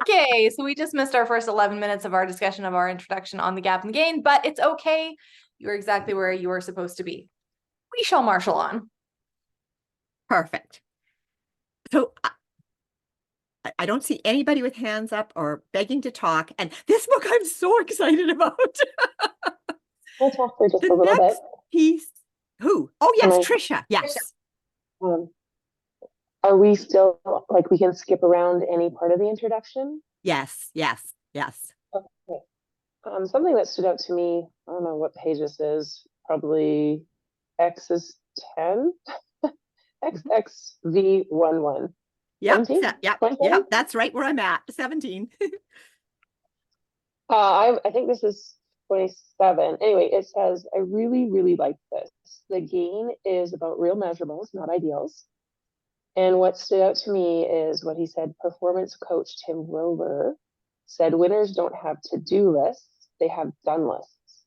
Okay, so we just missed our first 11 minutes of our discussion of our introduction on the gap and gain, but it's okay. You're exactly where you are supposed to be. We shall marshal on. Perfect. So I don't see anybody with hands up or begging to talk. And this book I'm so excited about. We'll talk for just The a little bit. next piece. Who? Oh, yes, Can I- Trisha. Yes. Are we still, like, we can skip around any part of the introduction? Yes, yes, yes. Okay. Something that stood out to me, I don't know what page this is, probably X is 10? XXV11. Yep, 17? yep, 27? yep. That's right where I'm at, 17. I think this is 27. Anyway, it says, I really, really like this. The gain is about real measurables, not ideals. And what stood out to me is what he said. Performance coach Tim Rover said winners don't have to-do lists, they have done lists.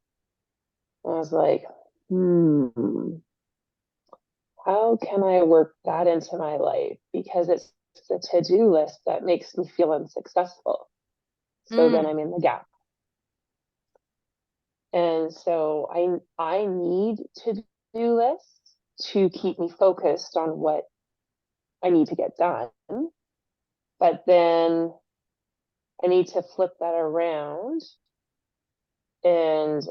And I was like, how can I work that into my life? Because it's the to-do list that makes me feel unsuccessful. So then I'm in the gap. And so I need to-do lists to keep me focused on what I need to get done. But then I need to flip that around and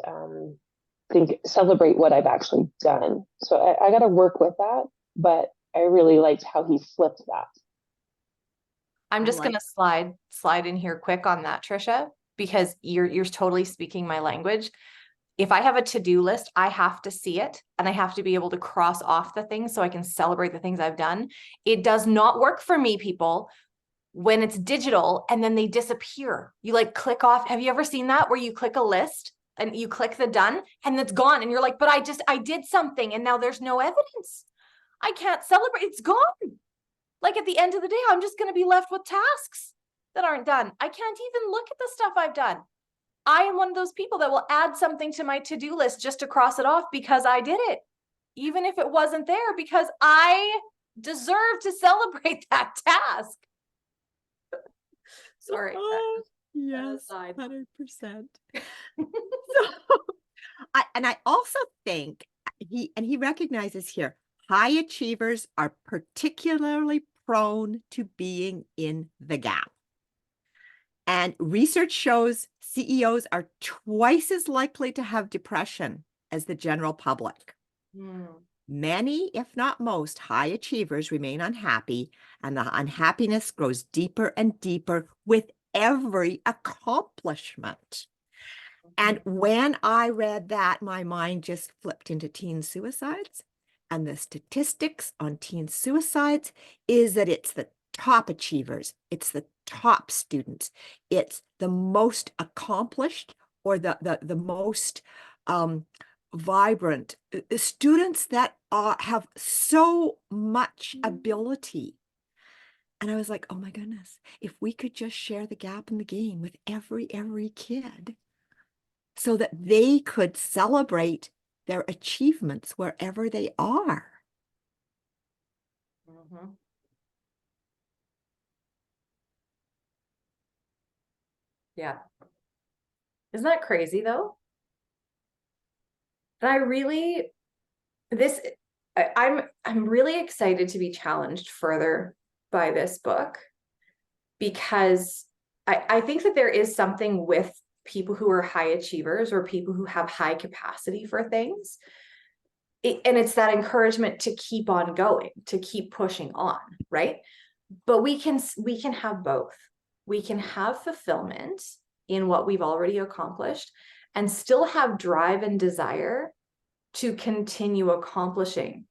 celebrate what I've actually done. So I got to work with that, but I really liked how he flipped that. I'm just gonna slide in here quick on that, Trisha, because you're totally speaking my language. If I have a to-do list, I have to see it and I have to be able to cross off the things so I can celebrate the things I've done. It does not work for me, people, when it's digital and then they disappear. You like click off. Have you ever seen that where you click a list and you click the done and it's gone and you're like, but I did something and now there's no evidence. I can't celebrate. It's gone. Like at the end of the day, I'm just going to be left with tasks that aren't done. I can't even look at the stuff I've done. I am one of those people that will add something to my to-do list just to cross it off because I did it, even if it wasn't there, because I deserve to celebrate that task. Sorry. Oh, yes, 100%. I also think he recognizes here, high achievers are particularly prone to being in the gap. And research shows CEOs are twice as likely to have depression as the general public. Many, if not most, high achievers remain unhappy, and the unhappiness grows deeper and deeper with every accomplishment. And when I read that, my mind just flipped into teen suicides. And the statistics on teen suicides is that it's the top achievers, it's the top students, it's the most accomplished or the most vibrant students that have so much ability. And I was like, oh my goodness, if we could just share the gap and the gain with every kid so that they could celebrate their achievements wherever they are. Yeah. Isn't that crazy though? And I'm really excited to be challenged further by this book, because I think that there is something with people who are high achievers or people who have high capacity for things. And it's that encouragement to keep on going, to keep pushing on, right? But we can have both. We can have fulfillment in what we've already accomplished and still have drive and desire to continue accomplishing.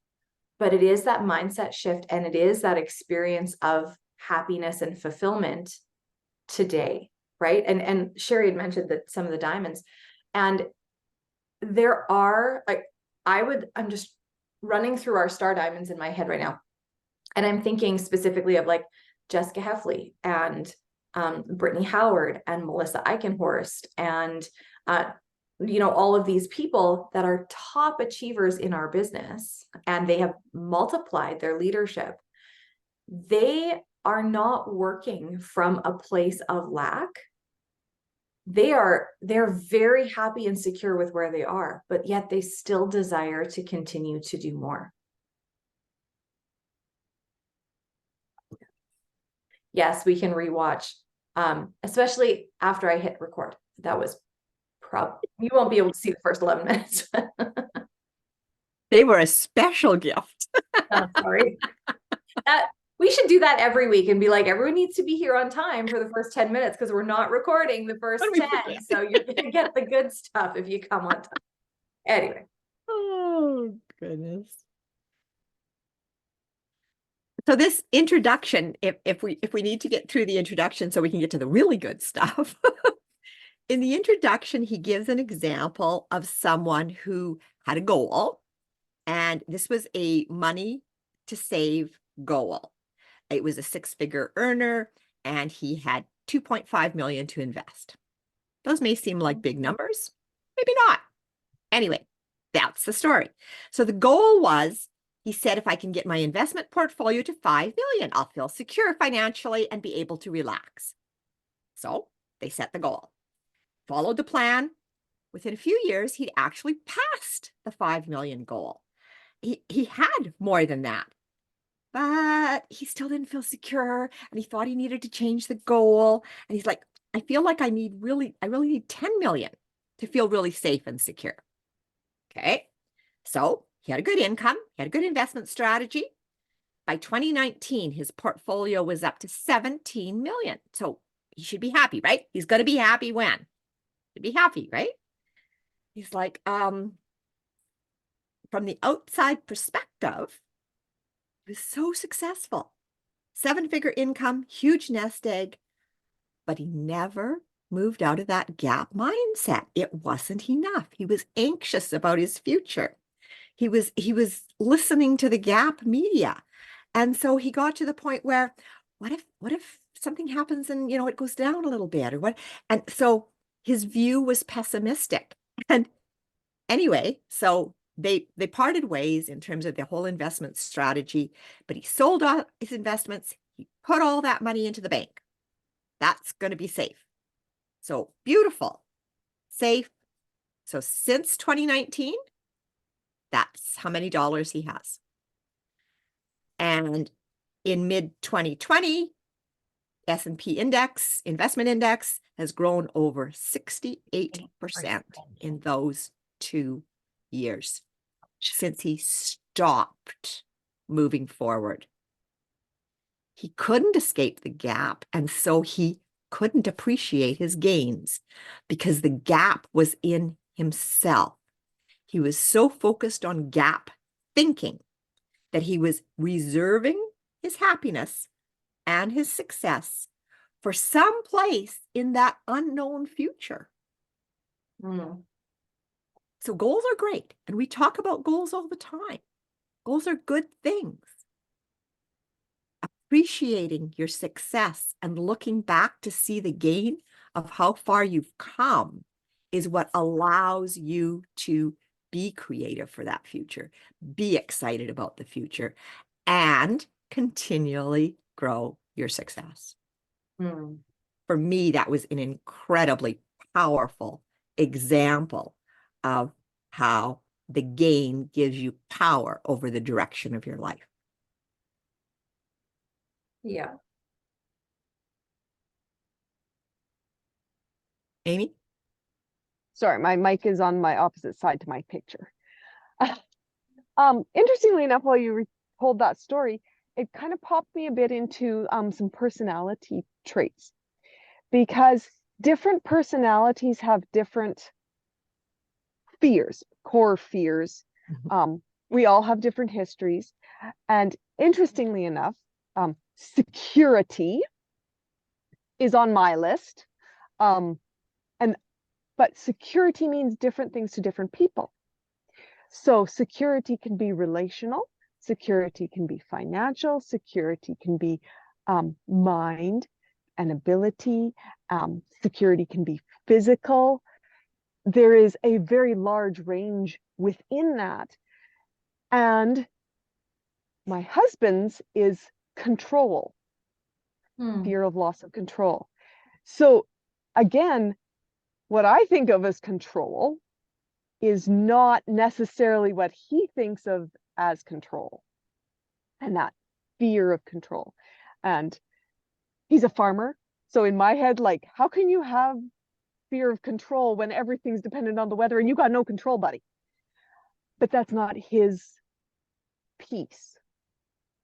But it is that mindset shift, and it is that experience of happiness and fulfillment today, right? And Sherry had mentioned that some of the diamonds, and there are like, I'm just running through our star diamonds in my head right now. And I'm thinking specifically of like Jessica Heffley and Brittany Howard and Melissa Eichenhorst and all of these people that are top achievers in our business, and they have multiplied their leadership. They are not working from a place of lack. They're very happy and secure with where they are, but yet they still desire to continue to do more. Yes, we can rewatch, especially after I hit record. That was you won't be able to see the first 11 minutes. They were a special gift. Oh, sorry. We should do that every week and be like, everyone needs to be here on time for the first 10 minutes because we're not recording the first 10. So you're going to get the good stuff if you come on time. Anyway. Oh, goodness. So this introduction, if we need to get through the introduction so we can get to the really good stuff. In the introduction, he gives an example of someone who had a goal, and this was a money to save goal. It was a 6-figure earner, and he had 2.5 million to invest. Those may seem like big numbers, maybe not. Anyway, that's the story. So the goal was, he said, if I can get my investment portfolio to 5 million, I'll feel secure financially and be able to relax. So they set the goal, followed the plan. Within a few years, he'd actually passed the 5 million goal. He had more than that, but he still didn't feel secure, and he thought he needed to change the goal. And he's like, I feel like I really need 10 million to feel really safe and secure. Okay. So he had a good income, he had a good investment strategy. By 2019, his portfolio was up to 17 million. So he should be happy, right? He's going to be happy when? He'd be happy, right? He's like, from the outside perspective, he was so successful. 7-figure income, huge nest egg, but he never moved out of that gap mindset. It wasn't enough. He was anxious about his future. He was listening to the gap media. And so he got to the point where, what if something happens and, it goes down a little bit or what? And so his view was pessimistic. And anyway, so they parted ways in terms of the whole investment strategy, but he sold all his investments. He put all that money into the bank. That's going to be safe. So beautiful, safe. So since 2019, that's how many dollars he has. And in mid-2020, S&P index, investment index, has grown over 68% in those 2 years since he stopped moving forward. He couldn't escape the gap, and so he couldn't appreciate his gains because the gap was in himself. He was so focused on gap thinking that he was reserving his happiness and his success for some place in that unknown future. Mm. So goals are great, and we talk about goals all the time. Goals are good things. Appreciating your success and looking back to see the gain of how far you've come is what allows you to be creative for that future, be excited about the future, and continually grow your success. Mm. For me, that was an incredibly powerful example of how the gain gives you power over the direction of your life. Yeah. Amy? Sorry, my mic is on my opposite side to my picture. Interestingly enough, while you told that story, it kind of popped me a bit into some personality traits, because different personalities have different fears, core fears. We all have different histories. And interestingly enough, security is on my list. But security means different things to different people. So security can be relational, security can be financial, security can be mind and ability, security can be physical. There is a very large range within that. And my husband's is control. Hmm. fear of loss of control. So again, what I think of as control is not necessarily what he thinks of as control, and that fear of control. And he's a farmer. So in my head, like, how can you have fear of control when everything's dependent on the weather and you got no control, buddy? But that's not his piece.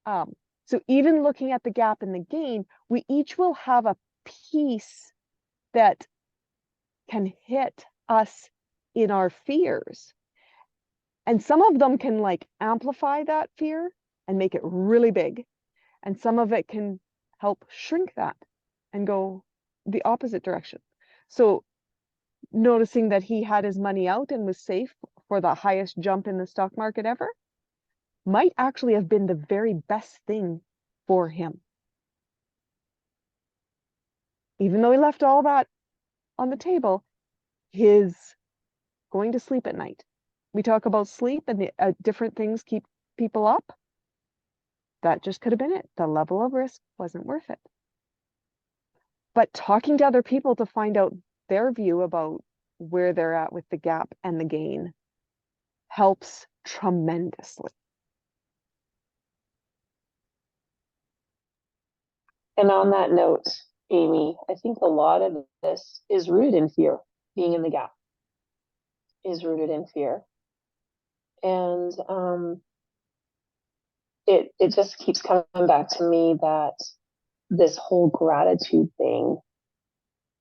So even looking at the gap and the gain, we each will have a piece that can hit us in our fears. And some of them can like amplify that fear and make it really big. And some of it can help shrink that and go the opposite direction. So noticing that he had his money out and was safe for the highest jump in the stock market ever might actually have been the very best thing for him. Even though he left all that on the table, his going to sleep at night. We talk about sleep and the different things keep people up. That just could have been it. The level of risk wasn't worth it. But talking to other people to find out their view about where they're at with the gap and the gain helps tremendously. And on that note, Amy, I think a lot of this is rooted in fear. Being in the gap is rooted in fear. And it just keeps coming back to me that this whole gratitude thing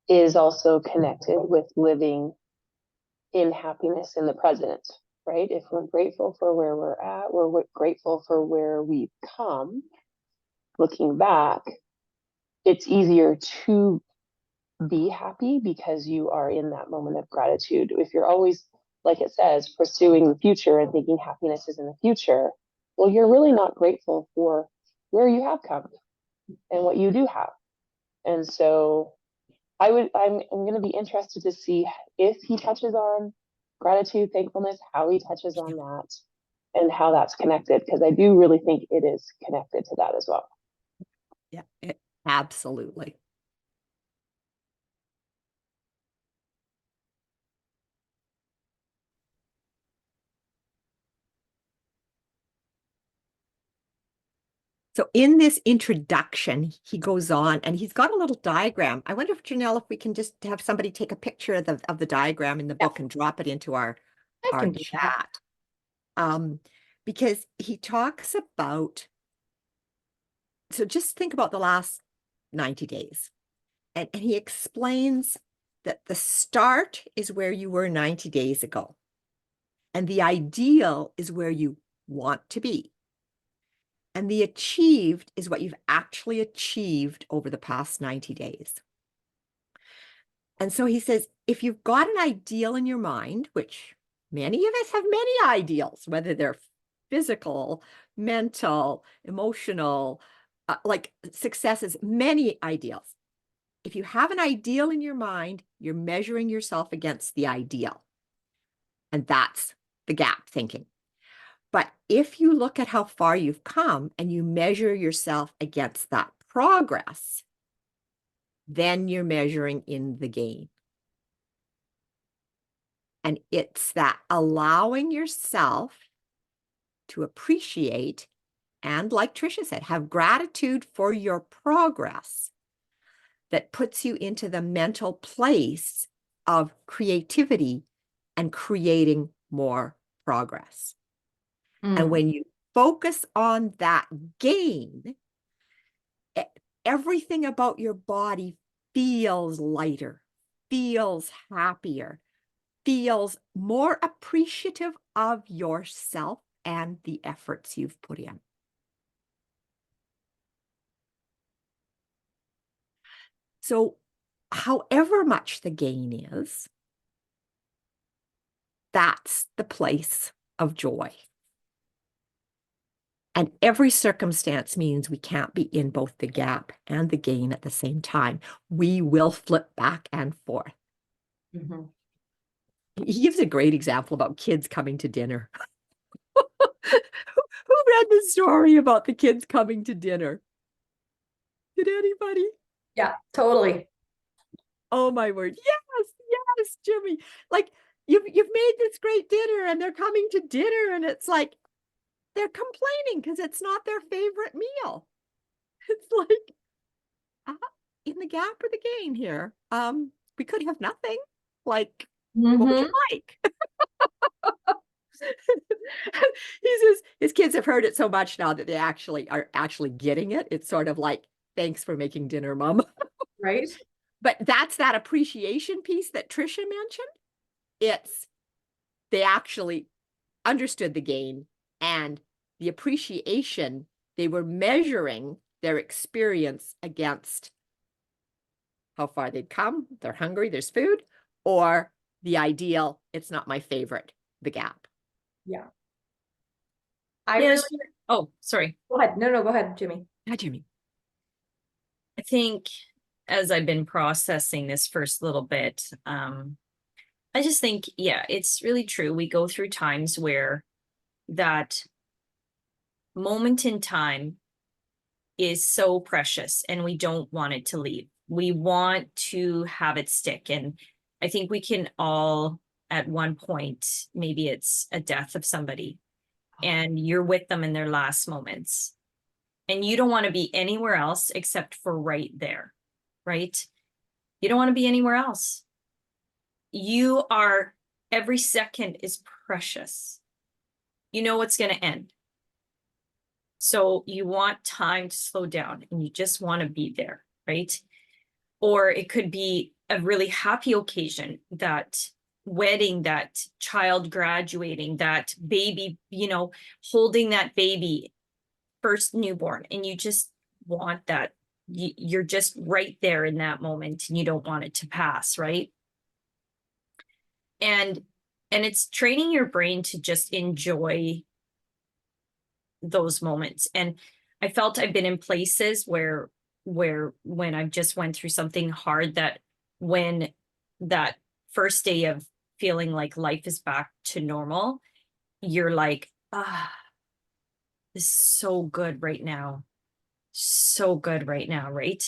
is also connected with living in happiness in the present, right? If we're grateful for where we're at, we're grateful for where we've come, looking back, it's easier to be happy because you are in that moment of gratitude. If you're always, like it says, pursuing the future and thinking happiness is in the future, well, you're really not grateful for where you have come and what you do have. And so I'm going to be interested to see if he touches on gratitude, thankfulness, how he touches on that and how that's connected, because I do really think it is connected to that as well. Yeah, absolutely. So in this introduction, he goes on and he's got a little diagram. I wonder if Janelle, if we can just have somebody take a picture of the diagram in the book and drop it into our can do that. chat. Because he talks about, so just think about the last 90 days. And he explains that the start is where you were 90 days ago. And the ideal is where you want to be. And the achieved is what you've actually achieved over the past 90 days. And so he says, if you've got an ideal in your mind, which many of us have many ideals, whether they're physical, mental, emotional, like successes, many ideals. If you have an ideal in your mind, you're measuring yourself against the ideal. And that's the gap thinking. But if you look at how far you've come and you measure yourself against that progress, then you're measuring in the gain. And it's that allowing yourself to appreciate and, like Tricia said, have gratitude for your progress that puts you into the mental place of creativity and creating more progress. And when you focus on that gain, everything about your body feels lighter, feels happier, feels more appreciative of yourself and the efforts you've put in. So, however much the gain is, that's the place of joy. And every circumstance means we can't be in both the gap and the gain at the same time. We will flip back and forth. Mm-hmm. He gives a great example about kids coming to dinner. Who read the story about the kids coming to dinner? Did anybody? Yeah, totally. Oh my word. Yes, Jimmy. Like you've made this great dinner and they're coming to dinner and it's like they're complaining because it's not their favorite meal. It's like in the gap or the gain here. We could have nothing. Like, what would you Mhm. like? He says his kids have heard it so much now that they are actually getting it. It's sort of like, thanks for making dinner, Mom. Right? But that's that appreciation piece that Trisha mentioned. It's they actually understood the gain and the appreciation. They were measuring their experience against how far they'd come. They're hungry, there's food, or the ideal, it's not my favorite, the gap. Yeah. I Yes. really Oh, sorry. go ahead. No, go ahead, Jimmy. Hi, Jimmy. I think as I've been processing this first little bit, I just think, yeah, it's really true. We go through times where that moment in time is so precious and we don't want it to leave. We want to have it stick. And I think we can all, at one point, maybe it's a death of somebody, and you're with them in their last moments. And you don't want to be anywhere else except for right there, right? You don't want to be anywhere else. You are, every second is precious. You know what's going to end. So you want time to slow down and you just want to be there, right? Or it could be a really happy occasion, that wedding, that child graduating, that baby, holding that baby, first newborn, and you just want that. You're just right there in that moment and you don't want it to pass, right? And it's training your brain to just enjoy those moments. And I felt I've been in places where when I've just went through something hard, that when that first day of feeling like life is back to normal, you're like, this is so good right now. So good right now, right?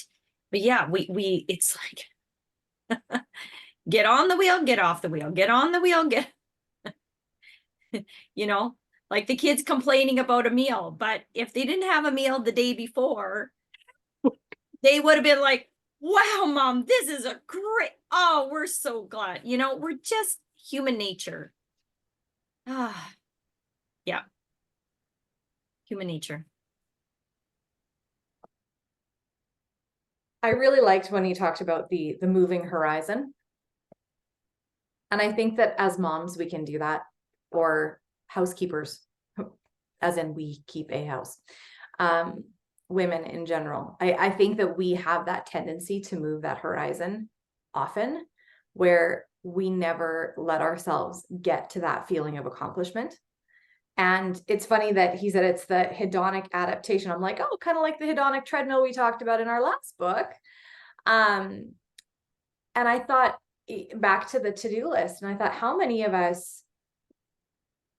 But yeah, we it's like get on the wheel, get off the wheel, get on the wheel, get like the kids complaining about a meal. But if they didn't have a meal the day before, they would have been like, wow, Mom, this is a great, oh, we're so glad. We're just human nature. Yeah. Human nature. I really liked when he talked about the moving horizon. And I think that as moms, we can do that, or housekeepers, as in we keep a house. Women in general. I think that we have that tendency to move that horizon often, where we never let ourselves get to that feeling of accomplishment. And it's funny that he said it's the hedonic adaptation. I'm like, oh, kind of like the hedonic treadmill we talked about in our last book. And I thought back to the to-do list, and I thought, how many of us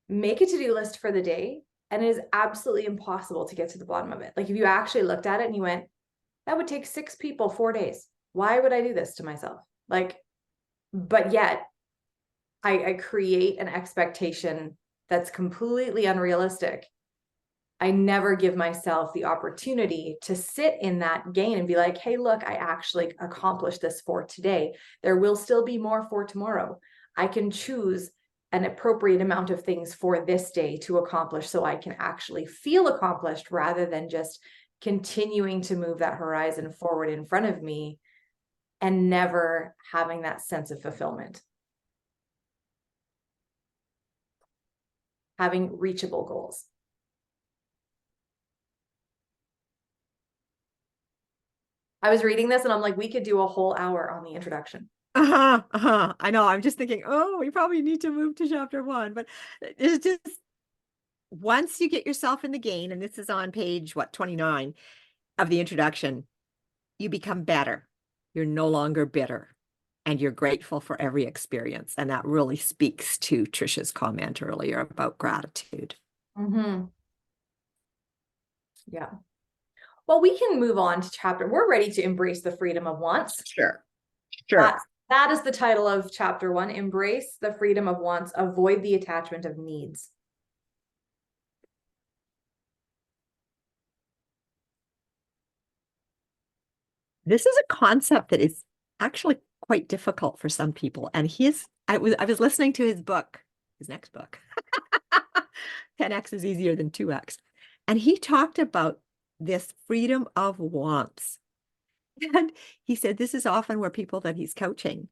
make a to-do list for the day and it is absolutely impossible to get to the bottom of it? Like, if you actually looked at it and you went, that would take 6 people 4 days. Why would I do this to myself? Like, but yet I create an expectation that's completely unrealistic. I never give myself the opportunity to sit in that gain and be like, hey, look, I actually accomplished this for today. There will still be more for tomorrow. I can choose an appropriate amount of things for this day to accomplish so I can actually feel accomplished, rather than just continuing to move that horizon forward in front of me and never having that sense of fulfillment. Having reachable goals. I was reading this and I'm like, we could do a whole hour on the introduction. I know. I'm just thinking, oh, we probably need to move to chapter 1, but it's just once you get yourself in the gain, and this is on page 29 of the introduction, you become better. You're no longer bitter, and you're grateful for every experience. And that really speaks to Trisha's comment earlier about gratitude. Mm-hmm. Yeah. Well, we can move on to chapter. We're ready to embrace the freedom of wants. Sure. That is the title of chapter 1. Embrace the freedom of wants, avoid the attachment of needs. This is a concept that is actually quite difficult for some people. And I was listening to his next book. 10x is easier than 2x. And he talked about this freedom of wants. And he said this is often where people that he's coaching,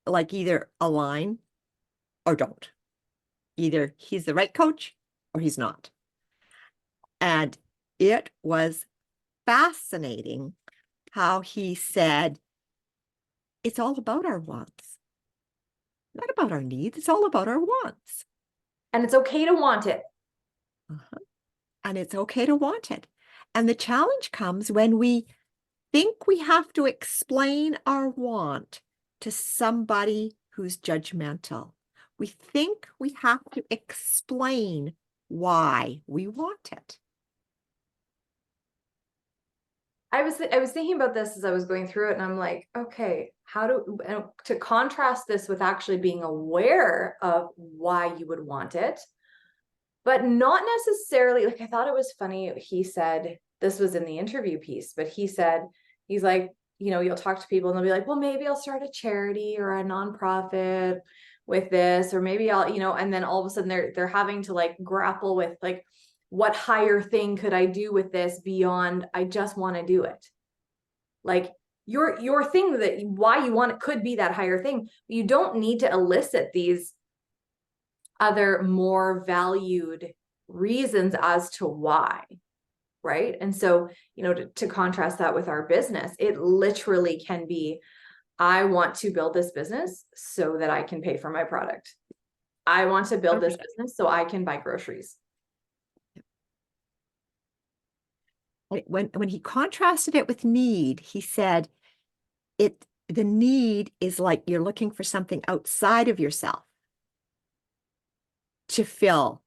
like, either align or don't. Either he's the right coach or he's not. And it was fascinating how he said, it's all about our wants, not about our needs. It's all about our wants. And it's okay to want it. And it's okay to want it. And the challenge comes when we think we have to explain our want to somebody who's judgmental. We think we have to explain why we want it. I was thinking about this as I was going through it, and I'm like, okay, to contrast this with actually being aware of why you would want it, but not necessarily, like, I thought it was funny. He said, this was in the interview piece, but he said, he's like, you know, you'll talk to people and they'll be like, well, maybe I'll start a charity or a nonprofit with this, or maybe I'll, you know, and then all of a sudden they're having to like grapple with like, what higher thing could I do with this beyond I just want to do it? Like your thing, that why you want it could be that higher thing. You don't need to elicit these other more valued reasons as to why, right? And so, you know, to contrast that with our business, it literally can be, I want to build this business so that I can pay for my product. I want to build this business so I can buy groceries. When he contrasted it with need, he said the need is like you're looking for something outside of yourself to fill,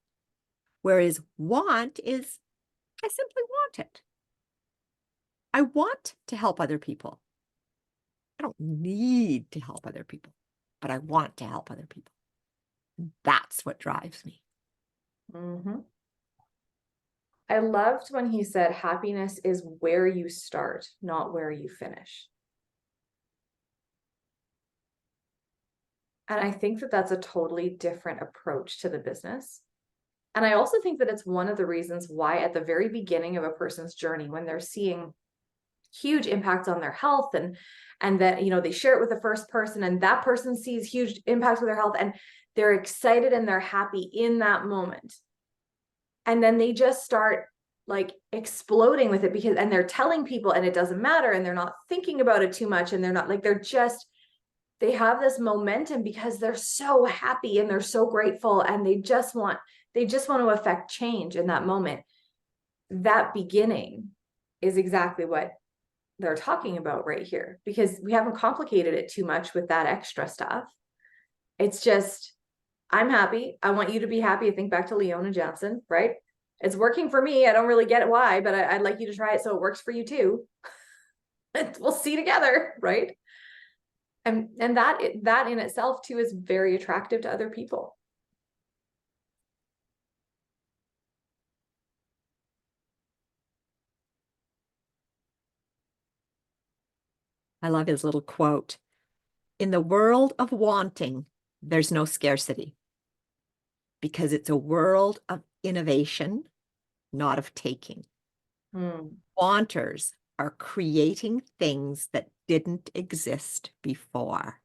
whereas want is, I simply want it. I want to help other people. I don't need to help other people, but I want to help other people. That's what drives me. Mm-hmm. I loved when he said happiness is where you start, not where you finish. And I think that that's a totally different approach to the business. And I also think that it's one of the reasons why at the very beginning of a person's journey, when they're seeing huge impacts on their health and that, you know, they share it with the first person and that person sees huge impacts with their health and they're excited and they're happy in that moment. And then they just start like exploding with it and they're telling people and it doesn't matter and they're not thinking about it too much and they're not like, they have this momentum because they're so happy and they're so grateful and they just want to affect change in that moment. That beginning is exactly what they're talking about right here, because we haven't complicated it too much with that extra stuff. It's just, I'm happy. I want you to be happy. I think back to Leona Johnson, right? It's working for me. I don't really get why, but I'd like you to try it so it works for you too. We'll see together, right? And that in itself too is very attractive to other people. I love his little quote. In the world of wanting, there's no scarcity because it's a world of innovation, not of taking. Wanters are creating things that didn't exist before.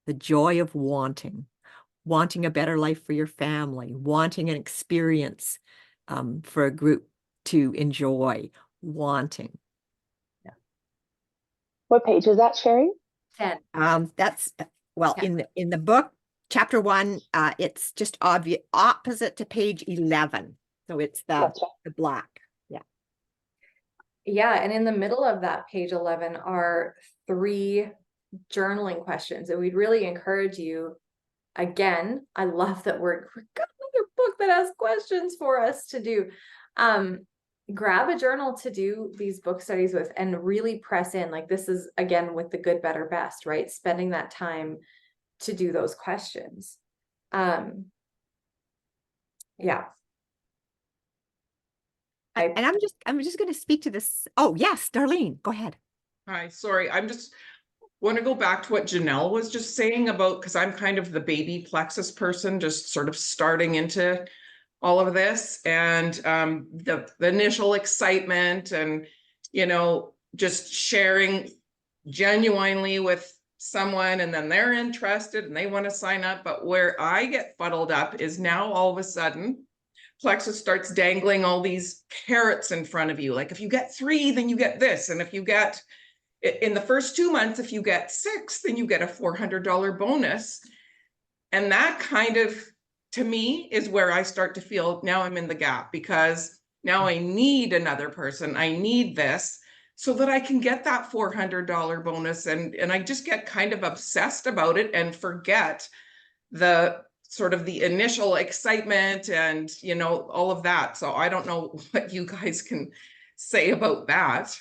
The joy of wanting a better life for your family, wanting an experience for a group to enjoy, wanting. Yeah. What page is that, Sherry? 10. That's, well, 10. in the book, chapter 1, it's just obvious opposite to page 11. So it's the black. Yeah. Yeah. And in the middle of that page 11 are 3 journaling questions. And we'd really encourage you, again, I love that we're going another book that has questions for us to do. Grab a journal to do these book studies with and really press in. Like this is again with the good, better, best, right? Spending that time to do those questions. Yeah. And I'm just going to speak to this. Oh, yes, Darlene, go ahead. Hi, sorry. I'm just want to go back to what Janelle was just saying about, because I'm kind of the baby plexus person, just sort of starting into all of this, and the initial excitement and, you know, just sharing genuinely with someone, and then they're interested and they want to sign up. But where I get fuddled up is now all of a sudden Plexus starts dangling all these carrots in front of you. Like if you get 3, then you get this. And if you get, in the first 2 months, if you get 6, then you get a $400 bonus. And that kind of, to me, is where I start to feel now I'm in the gap, because now I need another person. I need this so that I can get that $400 bonus. And I just get kind of obsessed about it and forget the sort of the initial excitement and, you know, all of that. So I don't know what you guys can say about that.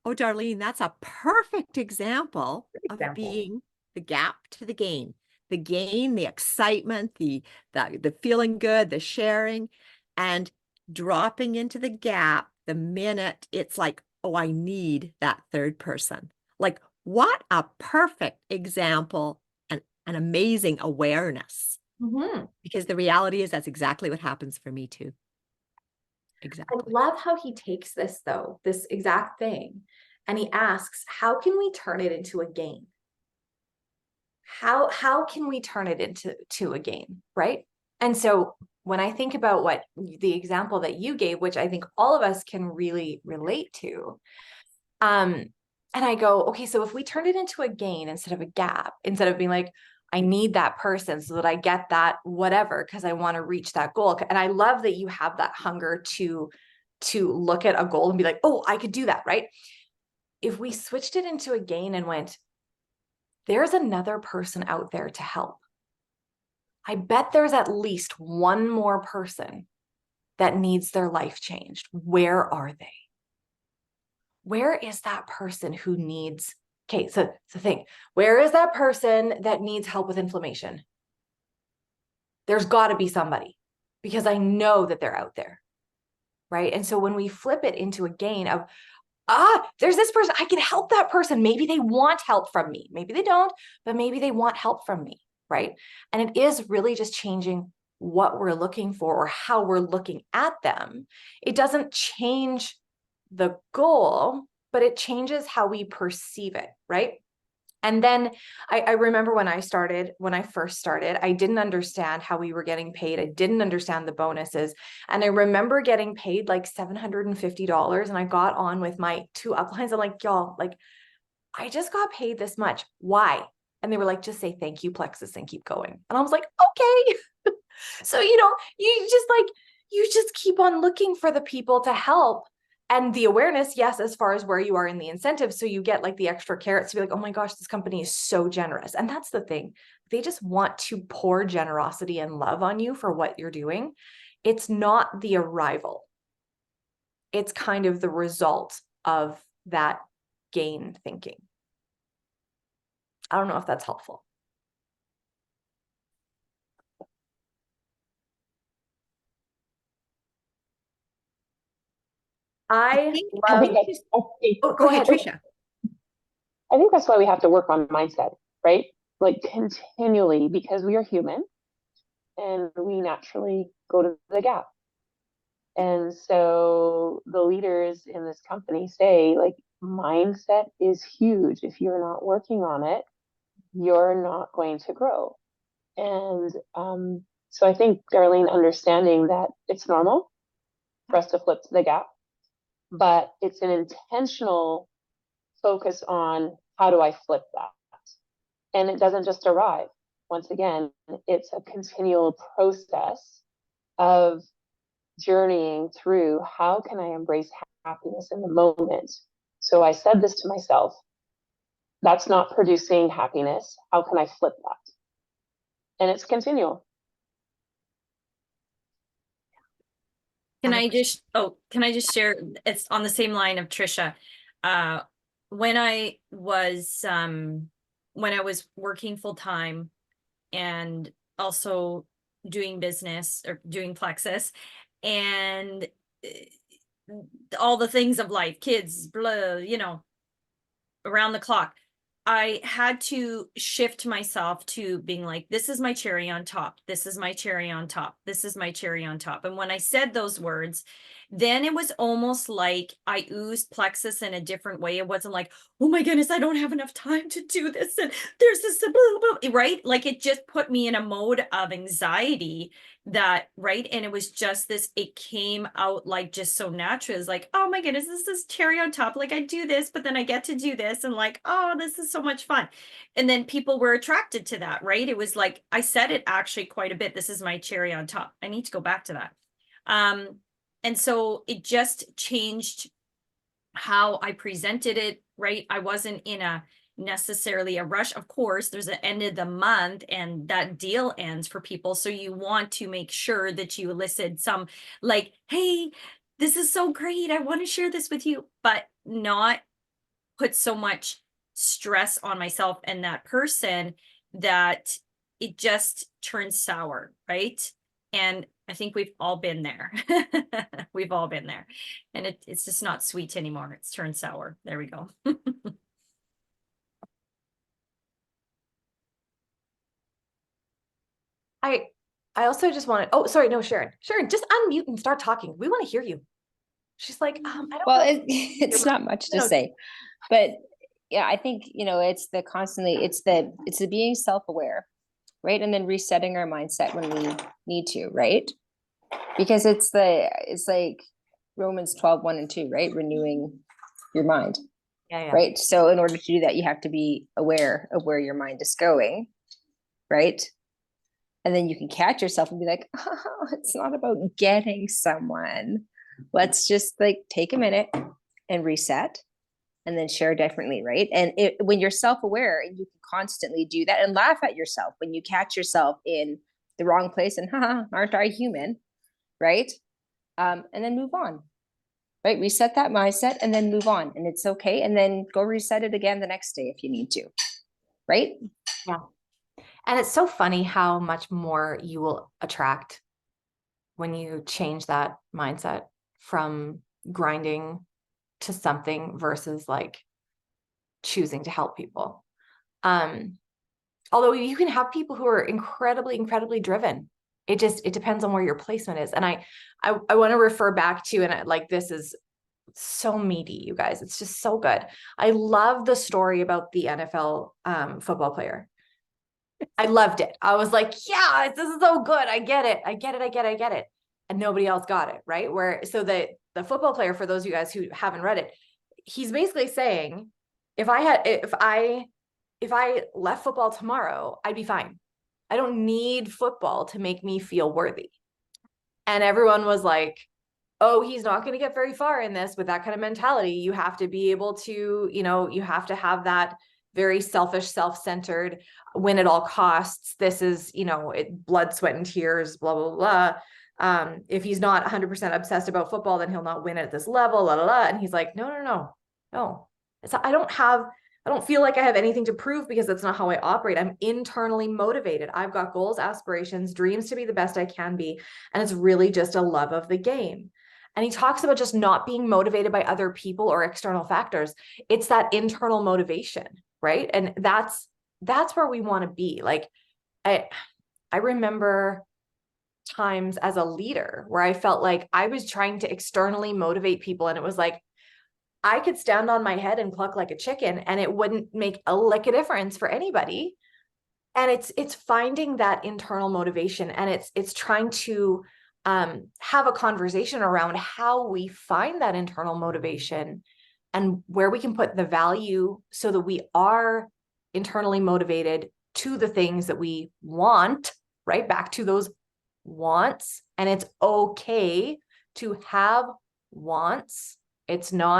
Oh, Darlene, that's a perfect example of being the gap to the gain. The gain, the excitement, the feeling good, the sharing, and dropping into the gap the minute it's like, oh, I need that third person. Like, what a perfect example and an amazing awareness. Mm-hmm. Because the reality is that's exactly what happens for me too. Exactly. I love how he takes this though, this exact thing, and he asks, how can we turn it into a gain? How can we turn it into a gain, right? And so when I think about what the example that you gave, which I think all of us can really relate to, and I go, okay, so if we turn it into a gain instead of a gap, instead of being like, I need that person so that I get that whatever, because I want to reach that goal. And I love that you have that hunger to look at a goal and be like, oh, I could do that, right? If we switched it into a gain and went, there's another person out there to help. I bet there's at least one more person that needs their life changed. Where are they? Where is that person who needs, okay, so think, where is that person that needs help with inflammation? There's got to be somebody, because I know that they're out there, right? And so when we flip it into a gain of, there's this person, I can help that person. Maybe they want help from me. Maybe they don't, but maybe they want help from me, right? And it is really just changing what we're looking for or how we're looking at them. It doesn't change the goal, but it changes how we perceive it, right? And then I remember when I first started, I didn't understand how we were getting paid. I didn't understand the bonuses. And I remember getting paid like $750, and I got on with my 2 uplines. I'm like, y'all, like, I just got paid this much. Why? And they were like, just say thank you, Plexus, and keep going. And I was like, okay. So, you just keep on looking for the people to help. And the awareness, yes, as far as where you are in the incentive. So you get like the extra carrots to be like, oh my gosh, this company is so generous. And that's the thing. They just want to pour generosity and love on you for what you're doing. It's not the arrival. It's kind of the result of that gain thinking. I don't know if that's helpful. I love. Go ahead, Tricia. I think that's why we have to work on mindset, right? Like continually, because we are human and we naturally go to the gap. And so the leaders in this company say, like, mindset is huge. If you're not working on it, you're not going to grow. And so I think, Darlene, understanding that it's normal for us to flip to the gap, but it's an intentional focus on how do I flip that? And it doesn't just arrive. Once again, it's a continual process of journeying through how can I embrace happiness in the moment. So I said this to myself, that's not producing happiness. How can I flip that? And it's continual. Can I 100%. just share, it's on the same line of Trisha. When I was working full time and also doing business or doing Plexus and all the things of life, kids, blah, around the clock. I had to shift myself to being like, this is my cherry on top. This is my cherry on top. This is my cherry on top. And when I said those words, then it was almost like I oozed Plexus in a different way. It wasn't like, oh my goodness, I don't have enough time to do this. And there's this, blah, blah, blah, right? Like it just put me in a mode of anxiety right. And it was just this, it came out like just so natural. It's like, oh my goodness, this is cherry on top. Like I do this, but then I get to do this and like, oh, this is so much fun. And then people were attracted to that, right? It was like, I said it actually quite a bit. This is my cherry on top. I need to go back to that. And so it just changed how I presented it, right? I wasn't in a necessarily a rush. Of course, there's an end of the month and that deal ends for people. So you want to make sure that you elicit some like, hey, this is so great. I want to share this with you, but not put so much stress on myself and that person that it just turns sour, right? And I think we've all been there. We've all been there. And it's just not sweet anymore. It's turned sour. There we go. I also just wanted, oh, sorry, no, Sharon, just unmute and start talking. We want to hear you. She's like, I don't Well, know. it's not much to No. say, but yeah, I think, it's the being self-aware, right? And then resetting our mindset when we need to, right? Because it's like Romans 12:1 and 2, right? Renewing your mind, Yeah. right? So in order to do that, you have to be aware of where your mind is going, right? And then you can catch yourself and be like, oh, it's not about getting someone. Let's just like take a minute and reset and then share differently, right? And when you're self-aware, you can constantly do that and laugh at yourself when you catch yourself in the wrong place and aren't I human, right? And then move on, right? Reset that mindset and then move on, and it's okay. And then go reset it again the next day if you need to, right? Yeah. And it's so funny how much more you will attract when you change that mindset from grinding to something versus like choosing to help people. Although you can have people who are incredibly driven. It depends on where your placement is. And I want to refer back to, and like, this is so meaty, you guys. It's just so good. I love the story about the NFL football player. I loved it. I was like, yeah, this is so good. I get it. And nobody else got it, right? So the football player, for those of you guys who haven't read it, he's basically saying, if I left football tomorrow, I'd be fine. I don't need football to make me feel worthy. And everyone was like, oh, he's not going to get very far in this with that kind of mentality. You have to be able to, you have to have that very selfish, self-centered, win at all costs. This is, blood, sweat, and tears, blah, blah, blah. If he's not 100% obsessed about football, then he'll not win at this level, blah, blah, blah. And he's like, no. I don't feel like I have anything to prove because that's not how I operate. I'm internally motivated. I've got goals, aspirations, dreams to be the best I can be. And it's really just a love of the game. And he talks about just not being motivated by other people or external factors. It's that internal motivation, right? And that's where we want to be. Like, I remember times as a leader where I felt like I was trying to externally motivate people. And it was like, I could stand on my head and cluck like a chicken and it wouldn't make a lick of difference for anybody. And it's finding that internal motivation, and it's trying to have a conversation around how we find that internal motivation and where we can put the value so that we are internally motivated to the things that we want, right? Back to those wants. And it's okay to have wants. It's somewhere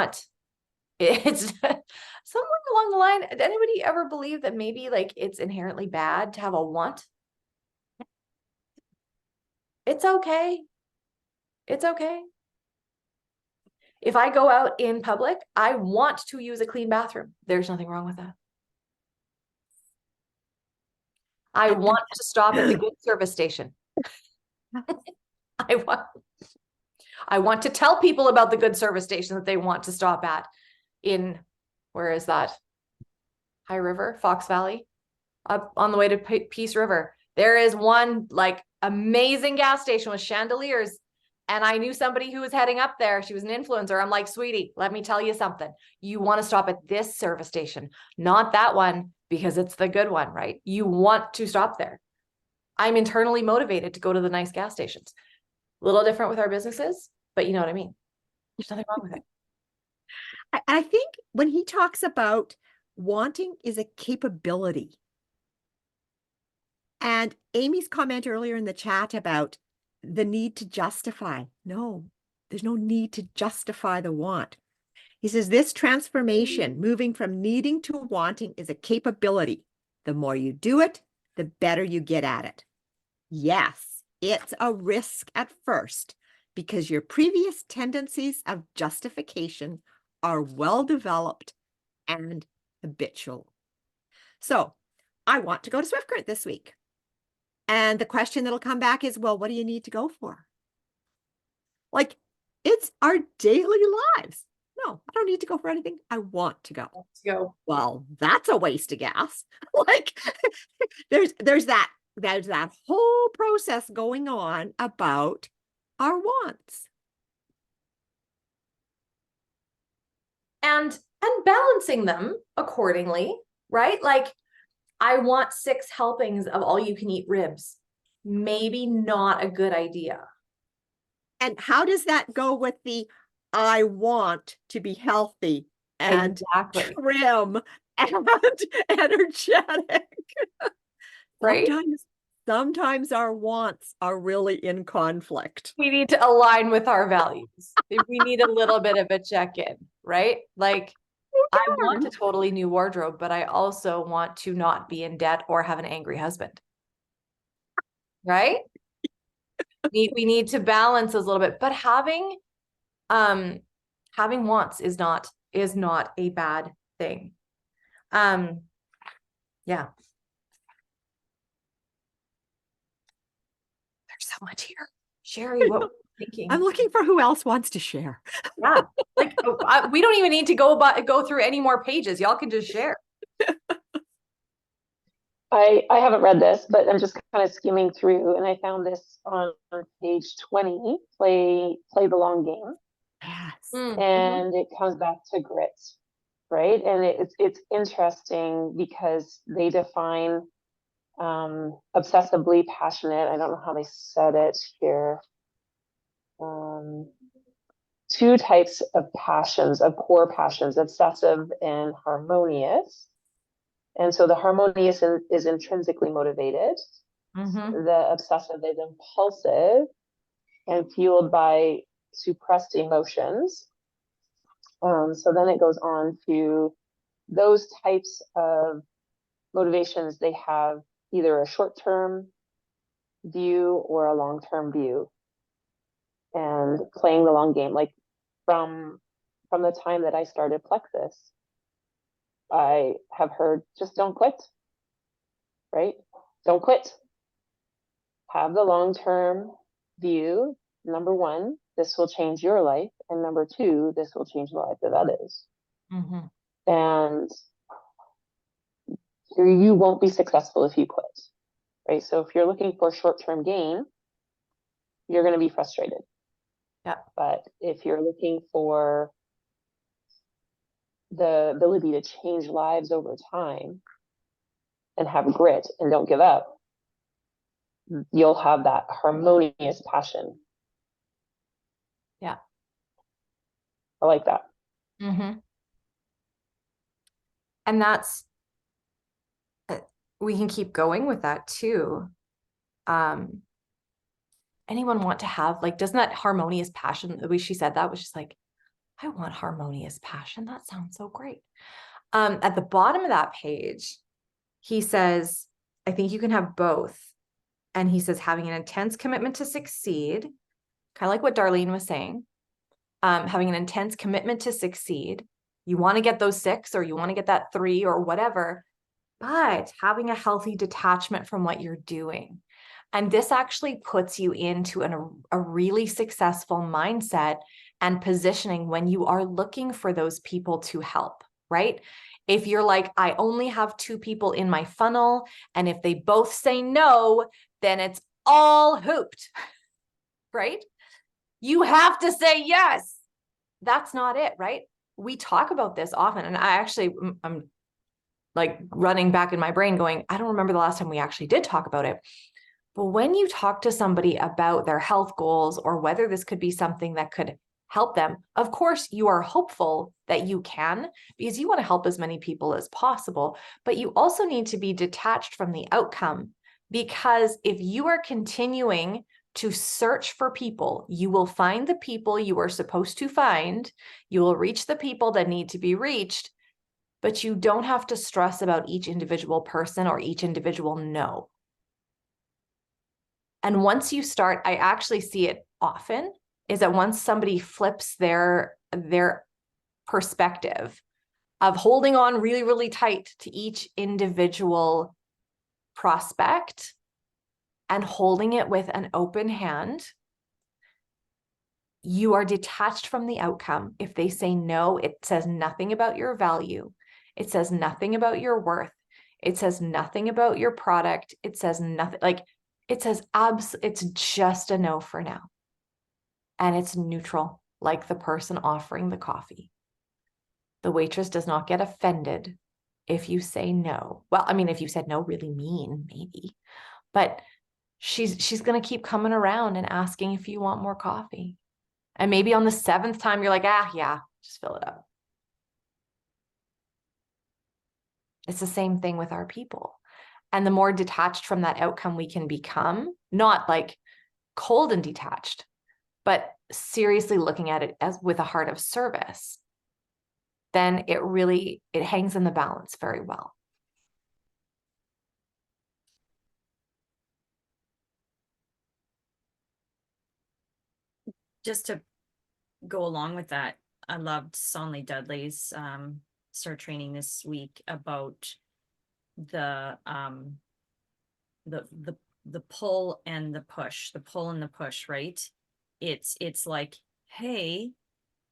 along the line. Did anybody ever believe that maybe like it's inherently bad to have a want? It's okay. It's okay. If I go out in public, I want to use a clean bathroom. There's nothing wrong with that. I want to stop at the good service station. I want to tell people about the good service station that they want to stop at in, where is that? High River, Fox Valley, up on the way to Peace River. There is one like amazing gas station with chandeliers. And I knew somebody who was heading up there. She was an influencer. I'm like, sweetie, let me tell you something. You want to stop at this service station, not that one, because it's the good one, right? You want to stop there. I'm internally motivated to go to the nice gas stations. A little different with our businesses, but you know what I mean? There's nothing wrong with it. I think when he talks about wanting is a capability. And Amy's comment earlier in the chat about the need to justify. No, there's no need to justify the want. He says this transformation, moving from needing to wanting, is a capability. The more you do it, the better you get at it. Yes, it's a risk at first because your previous tendencies of justification are well developed and habitual. So I want to go to SwiftCurrent this week. And the question that'll come back is, well, what do you need to go for? Like, it's our daily lives. No, I don't need to go for anything. I want to go. Let's go. Well, that's a waste of gas. Like, there's that whole process going on about our wants. And balancing them accordingly, right? Like, I want 6 helpings of all you can eat ribs. Maybe not a good idea. And how does that go with the I want to be healthy and Exactly. trim and energetic? Right? Sometimes our wants are really in conflict. We need to align with our values. We need a little bit of a check-in, right? Like, I want a totally new wardrobe, but I also want to not be in debt or have an angry husband. Right? We need to balance those a little bit, but having wants is not a bad thing. Yeah. There's so much here. Sherry, what were you thinking? I'm looking for who else wants to share. Yeah, like we don't even need to go through any more pages. Y'all can just share. I haven't read this, but I'm just kind of skimming through, and I found this on page 20, play the long game. Yes. And it comes back to grit, right? And it's interesting because they define obsessively passionate. I don't know how they said it here. 2 types of passions, of core passions, obsessive and harmonious. And so the harmonious is intrinsically motivated. The obsessive is impulsive and fueled by suppressed emotions. So then it goes on to those types of motivations. They have either a short-term view or a long-term view, and playing the long game. Like from the time that I started Plexus, I have heard, just don't quit, right? Don't quit. Have the long-term view. Number 1, this will change your life. And number 2, this will change the life of others. And you won't be successful if you quit, right? So if you're looking for short-term gain, you're going to be frustrated. Yeah. But if you're looking for the ability to change lives over time and have grit and don't give up, you'll have that harmonious passion. Yeah. I like that. And that's, we can keep going with that too. Anyone want to have, like, doesn't that harmonious passion, the way she said that was just like, I want harmonious passion. That sounds so great. At the bottom of that page, he says, I think you can have both. And he says, having an intense commitment to succeed, kind of like what Darlene was saying, having an intense commitment to succeed. You want to get those 6 or you want to get that 3 or whatever, but having a healthy detachment from what you're doing. And this actually puts you into a really successful mindset and positioning when you are looking for those people to help, right? If you're like, I only have 2 people in my funnel, and if they both say no, then it's all hooped, right? You have to say yes. That's not it, right? We talk about this often. And I'm like running back in my brain going, I don't remember the last time we actually did talk about it. But when you talk to somebody about their health goals or whether this could be something that could help them, of course, you are hopeful that you can, because you want to help as many people as possible. But you also need to be detached from the outcome, because if you are continuing to search for people, you will find the people you are supposed to find. You will reach the people that need to be reached, but you don't have to stress about each individual person or each individual no. And once you start, I actually see it often, is that once somebody flips their perspective of holding on really, really tight to each individual prospect and holding it with an open hand, you are detached from the outcome. If they say no, it says nothing about your value. It says nothing about your worth. It says nothing about your product. It says nothing, like it says it's just a no for now. And it's neutral, like the person offering the coffee. The waitress does not get offended if you say no. Well, I mean, if you said no really mean, maybe, but she's going to keep coming around and asking if you want more coffee. And maybe on the 7th time, you're like, yeah, just fill it up. It's the same thing with our people. And the more detached from that outcome we can become, not like cold and detached, but seriously looking at it as with a heart of service, then it hangs in the balance very well. Just to go along with that, I loved Sonley Dudley's start training this week about the pull and the push, right? It's like, hey,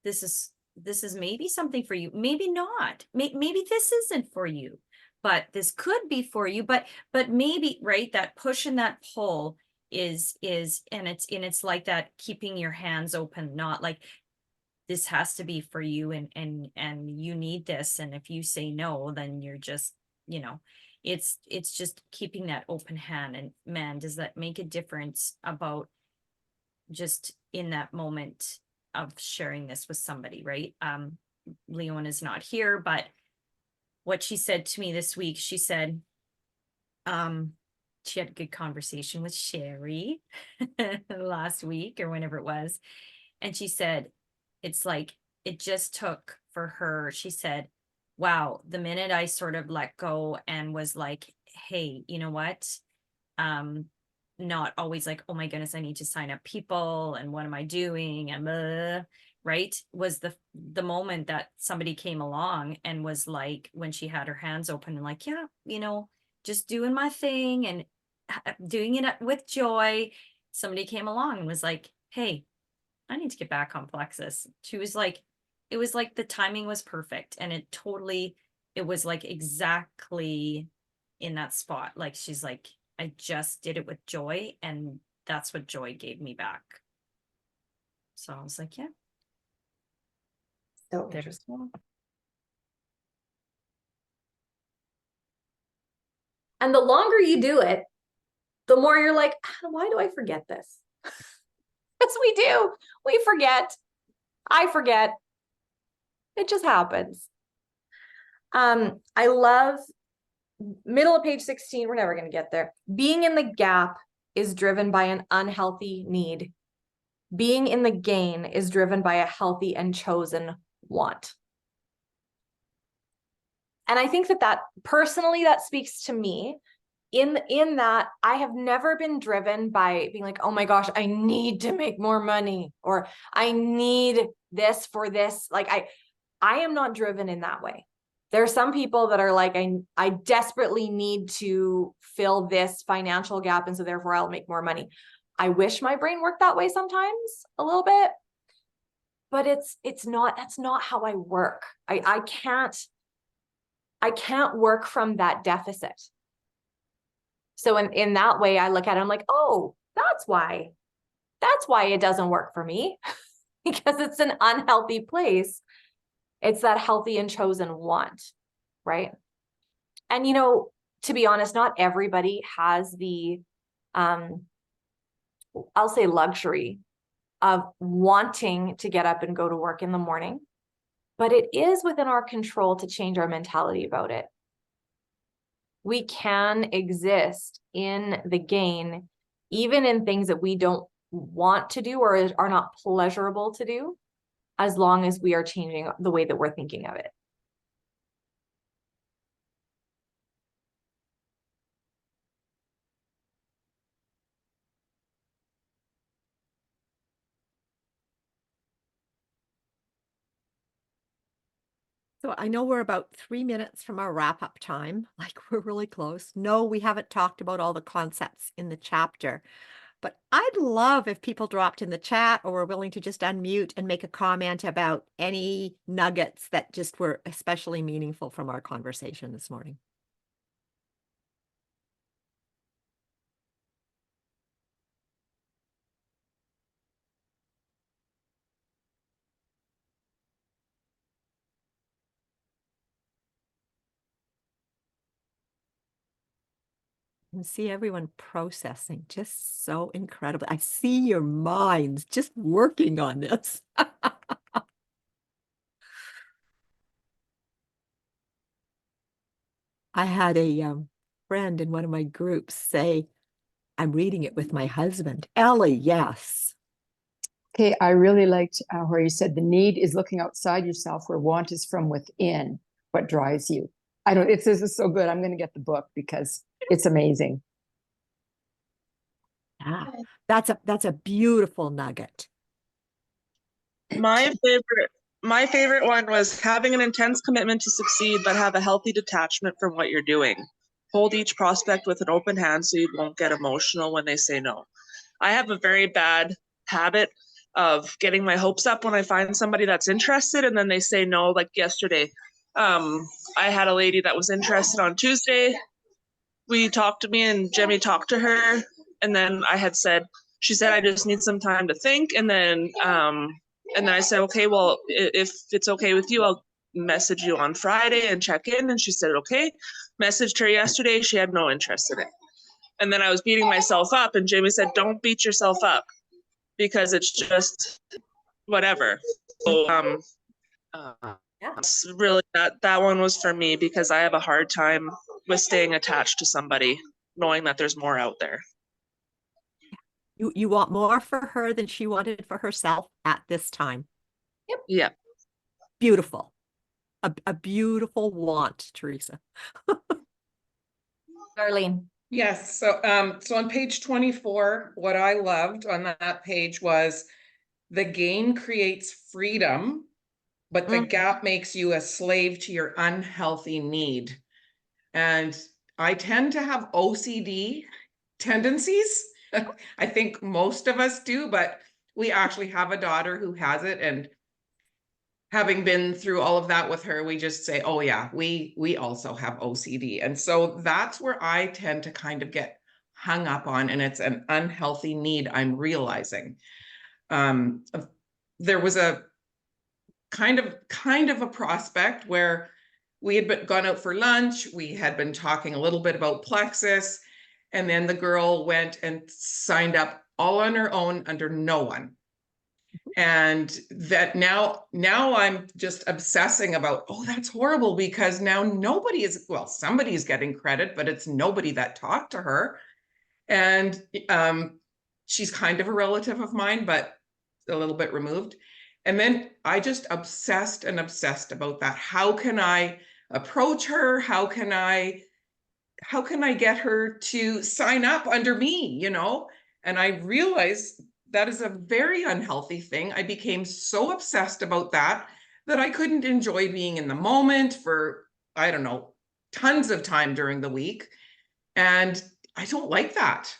this is maybe something for you, maybe not, maybe this isn't for you, but this could be for you, but maybe, right? That push and that pull is and it's like that, keeping your hands open, not like this has to be for you and you need this, and if you say no, then you're just, it's just keeping that open hand. And man, does that make a difference about just in that moment of sharing this with somebody, right? Leon is not here, but what she said to me this week, she said, she had a good conversation with Sherry last week or whenever it was. And she said, it's like, it just took for her, she said, wow, the minute I sort of let go and was like, hey, you know what? Not always like, oh my goodness, I need to sign up people and what am I doing? And right, was the moment that somebody came along and was like, when she had her hands open and like, yeah, just doing my thing and doing it with joy. Somebody came along and was like, hey, I need to get back on Plexus. She was like, it was like the timing was perfect. And it was like exactly in that spot. Like, she's like, I just did it with joy. And that's what joy gave me back. So I was like, yeah. So interesting. And the longer you do it, the more you're like, why do I forget this? Yes, we do. We forget. I forget. It just happens. I love middle of page 16. We're never going to get there. Being in the gap is driven by an unhealthy need. Being in the gain is driven by a healthy and chosen want. And I think that personally, that speaks to me, in that I have never been driven by being like, oh my gosh, I need to make more money, or I need this for this. Like I am not driven in that way. There are some people that are like, I desperately need to fill this financial gap, and so therefore I'll make more money. I wish my brain worked that way sometimes a little bit, but that's not how I work. I can't work from that deficit. So in that way, I look at it, I'm like, oh, that's why it doesn't work for me, because it's an unhealthy place. It's that healthy and chosen want, right? And, to be honest, not everybody has the, I'll say, luxury of wanting to get up and go to work in the morning, but it is within our control to change our mentality about it. We can exist in the gain, even in things that we don't want to do or are not pleasurable to do, as long as we are changing the way that we're thinking of it. So I know we're about 3 minutes from our wrap-up time, like we're really close. No, we haven't talked about all the concepts in the chapter, but I'd love if people dropped in the chat or were willing to just unmute and make a comment about any nuggets that just were especially meaningful from our conversation this morning. And see everyone processing just so incredibly. I see your minds just working on this. I had a friend in one of my groups say, I'm reading it with my husband. Ellie, yes. Okay, I really liked where you said the need is looking outside yourself, where want is from within, what drives you. This is so good. I'm going to get the book because it's amazing. Yeah, that's a beautiful nugget. My favorite one was having an intense commitment to succeed, but have a healthy detachment from what you're doing. Hold each prospect with an open hand so you won't get emotional when they say no. I have a very bad habit of getting my hopes up when I find somebody that's interested and then they say no. Like yesterday, I had a lady that was interested on Tuesday. We talked to me and Jemmy talked to her, and then she said, I just need some time to think. And then I said, okay, well, if it's okay with you, I'll message you on Friday and check in. And she said, okay. Messaged her yesterday. She had no interest in it. And then I was beating myself up, and Jamie said, don't beat yourself up because it's just whatever. So it's really that one was for me because I have a hard time with staying attached to somebody, knowing that there's more out there. You want more for her than she wanted for herself at this time. Yep. Yeah. Beautiful. A beautiful want, Teresa. Darlene. Yes. So on page 24, what I loved on that page was the gain creates freedom, but the gap makes you a slave to your unhealthy need. And I tend to have OCD tendencies. I think most of us do, but we actually have a daughter who has it. And having been through all of that with her, we just say, oh yeah, we also have OCD. And so that's where I tend to kind of get hung up on, and it's an unhealthy need I'm realizing. There was a kind of a prospect where we had gone out for lunch. We had been talking a little bit about Plexus, and then the girl went and signed up all on her own under no one. And that now I'm just obsessing about, oh, that's horrible, because now somebody's getting credit, but it's nobody that talked to her. And she's kind of a relative of mine, but a little bit removed. And then I just obsessed about that. How can I approach her? How can I how can I get her to sign up under me, you know? And I realized that is a very unhealthy thing. I became so obsessed about that I couldn't enjoy being in the moment for, I don't know, tons of time during the week. And I don't like that.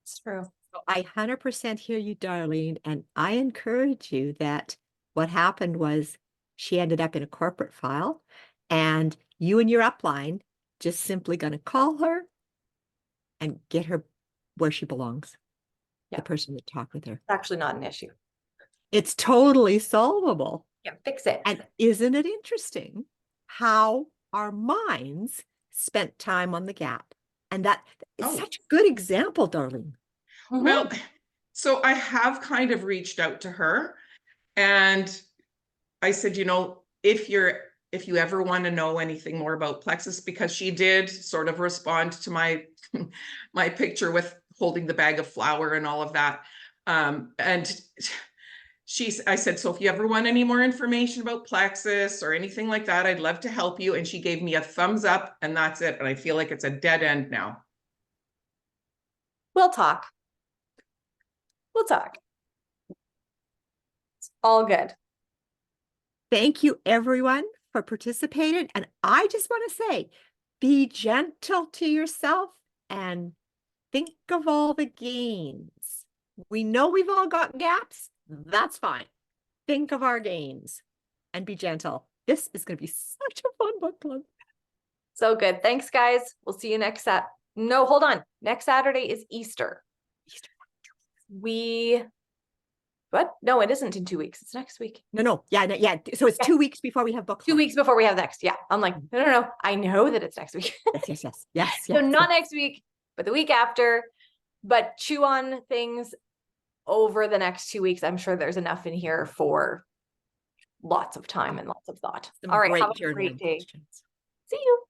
It's true. So I 100% hear you, Darlene, and I encourage you that what happened was she ended up in a corporate file, and you and your upline just simply going to call her and get her where she belongs. Yeah. The person that talked with her. It's actually not an issue. It's totally solvable. Yeah, fix it. And isn't it interesting how our minds spent time on the gap? And that is Oh. such a good example, Darlene. Mhm. Well, so I have kind of reached out to her, and I said, you know, if you ever want to know anything more about Plexus, because she did sort of respond to my my picture with holding the bag of flour and all of that. And I said, so if you ever want any more information about Plexus or anything like that, I'd love to help you. And she gave me a thumbs up, and that's it. And I feel like it's a dead end now. We'll talk. We'll talk. It's all good. Thank you, everyone, for participating. And I just want to say, be gentle to yourself and think of all the gains. We know we've all got gaps. That's fine. Think of our gains and be gentle. This is going to be such a fun book club. So good. Thanks, guys. We'll see you next No, hold on. Next Saturday is Easter. What? No, it isn't in 2 weeks. It's next week. No. Yeah. So it's 2 weeks before we have book club. 2 weeks before we have next. Yeah. I'm like, no. I know that it's next week. Yes. So not next week, but the week after. But chew on things over the next 2 weeks. I'm sure there's enough in here for lots of time and lots of thought. Some All right. great Have a journaling great day. questions. See you.